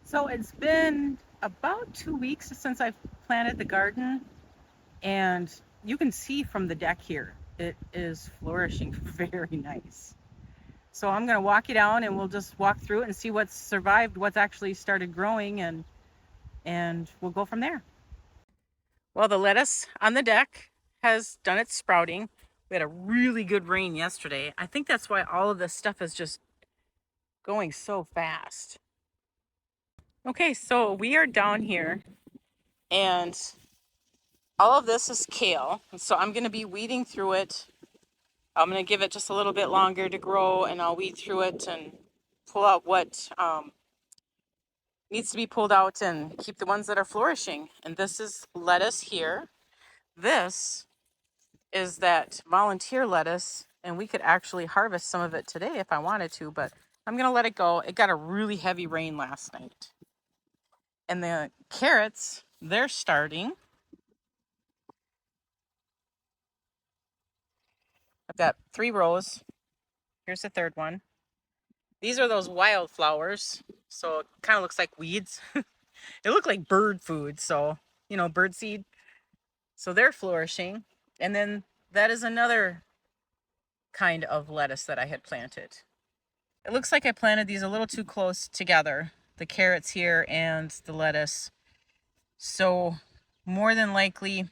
So it's been about 2 weeks since I've planted the garden, and you can see from the deck here, it is flourishing very nice. So I'm going to walk you down and we'll just walk through it and see what's survived, what's actually started growing, and we'll go from there. Well, the lettuce on the deck has done its sprouting. We had a really good rain yesterday. I think that's why all of this stuff is just going so fast. Okay, so we are down here and all of this is kale. So I'm going to be weeding through it. I'm going to give it just a little bit longer to grow, and I'll weed through it and pull out what needs to be pulled out and keep the ones that are flourishing. And this is lettuce here. This is that volunteer lettuce, and we could actually harvest some of it today if I wanted to, but I'm going to let it go. It got a really heavy rain last night. And the carrots, they're starting. I've got 3 rows. Here's the third one. These are those wildflowers, so it kind of looks like weeds. They look like bird food, so, bird seed. So they're flourishing. And then that is another kind of lettuce that I had planted. It looks like I planted these a little too close together, the carrots here and the lettuce. So more than likely,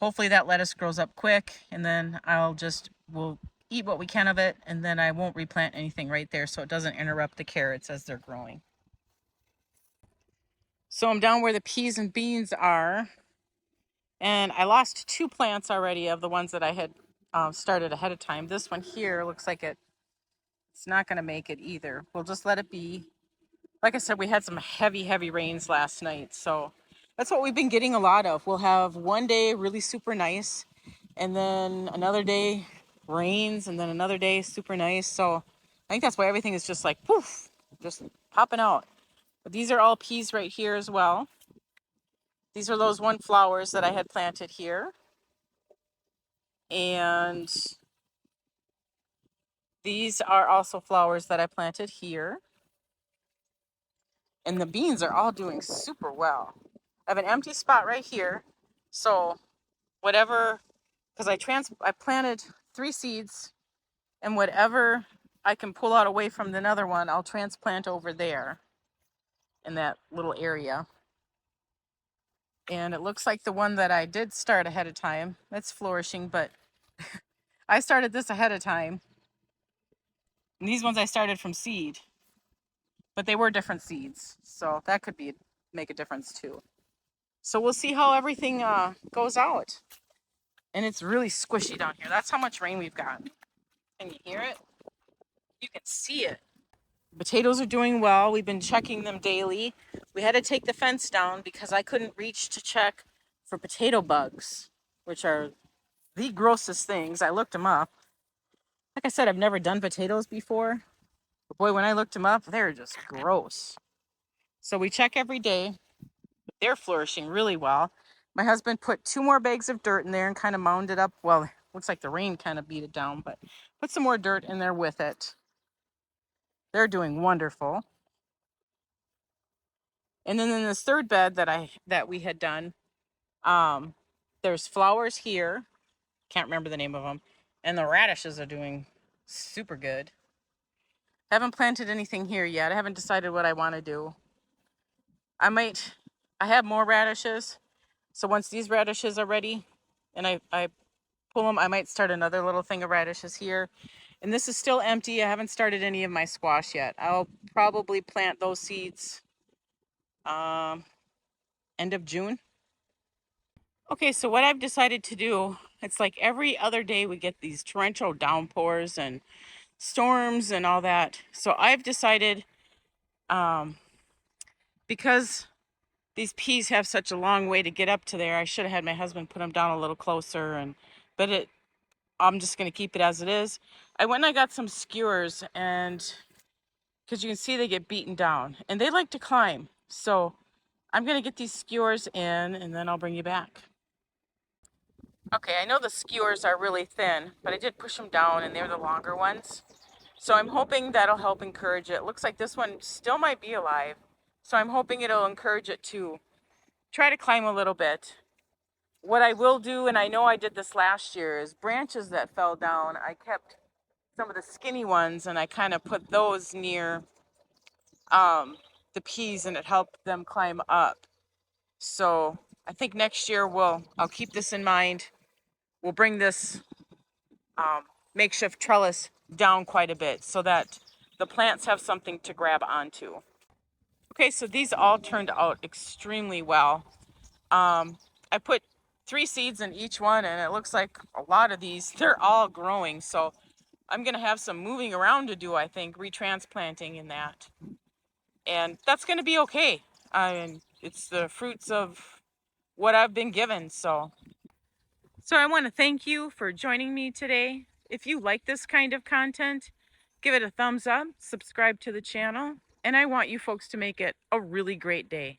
hopefully that lettuce grows up quick, and then we'll eat what we can of it, and then I won't replant anything right there so it doesn't interrupt the carrots as they're growing. So I'm down where the peas and beans are, and I lost 2 plants already of the ones that I had started ahead of time. This one here looks like it's not going to make it either. We'll just let it be. Like I said, we had some heavy rains last night, so that's what we've been getting a lot of. We'll have one day really super nice, and then another day rains, and then another day super nice. So I think that's why everything is just like poof, just popping out. But these are all peas right here as well. These are those one flowers that I had planted here. And these are also flowers that I planted here. And the beans are all doing super well. I have an empty spot right here. So whatever, because I planted 3 seeds, and whatever I can pull out away from another one, I'll transplant over there in that little area. And it looks like the one that I did start ahead of time, it's flourishing, but I started this ahead of time. And these ones I started from seed, but they were different seeds. So that could make a difference too. So we'll see how everything goes out. And it's really squishy down here. That's how much rain we've got. Can you hear it? You can see it. Potatoes are doing well. We've been checking them daily. We had to take the fence down because I couldn't reach to check for potato bugs, which are the grossest things. I looked them up. Like I said, I've never done potatoes before. But boy, when I looked them up, they're just gross. So we check every day. They're flourishing really well. My husband put 2 more bags of dirt in there and kind of mounded up. Well, looks like the rain kind of beat it down, but put some more dirt in there with it. They're doing wonderful. And then in this third bed that we had done, there's flowers here. Can't remember the name of them. And the radishes are doing super good. Haven't planted anything here yet. I haven't decided what I want to do. I have more radishes. So once these radishes are ready and I pull them, I might start another little thing of radishes here. And this is still empty. I haven't started any of my squash yet. I'll probably plant those seeds end of June. Okay, so what I've decided to do, it's like every other day we get these torrential downpours and storms and all that. So I've decided, because these peas have such a long way to get up to there, I should have had my husband put them down a little closer, but I'm just going to keep it as it is. I went and I got some skewers, and because you can see they get beaten down and they like to climb. So I'm going to get these skewers in, and then I'll bring you back. Okay, I know the skewers are really thin, but I did push them down and they're the longer ones. So I'm hoping that'll help encourage it. Looks like this one still might be alive. So I'm hoping it'll encourage it to try to climb a little bit. What I will do, and I know I did this last year, is branches that fell down, I kept some of the skinny ones and I kind of put those near the peas, and it helped them climb up. So I think next year I'll keep this in mind. We'll bring this makeshift trellis down quite a bit so that the plants have something to grab onto. Okay, so these all turned out extremely well. I put 3 seeds in each one, and it looks like a lot of these, they're all growing. So I'm going to have some moving around to do, I think, retransplanting in that. And that's going to be okay. I mean, it's the fruits of what I've been given. So I want to thank you for joining me today. If you like this kind of content, give it a thumbs up, subscribe to the channel, and I want you folks to make it a really great day.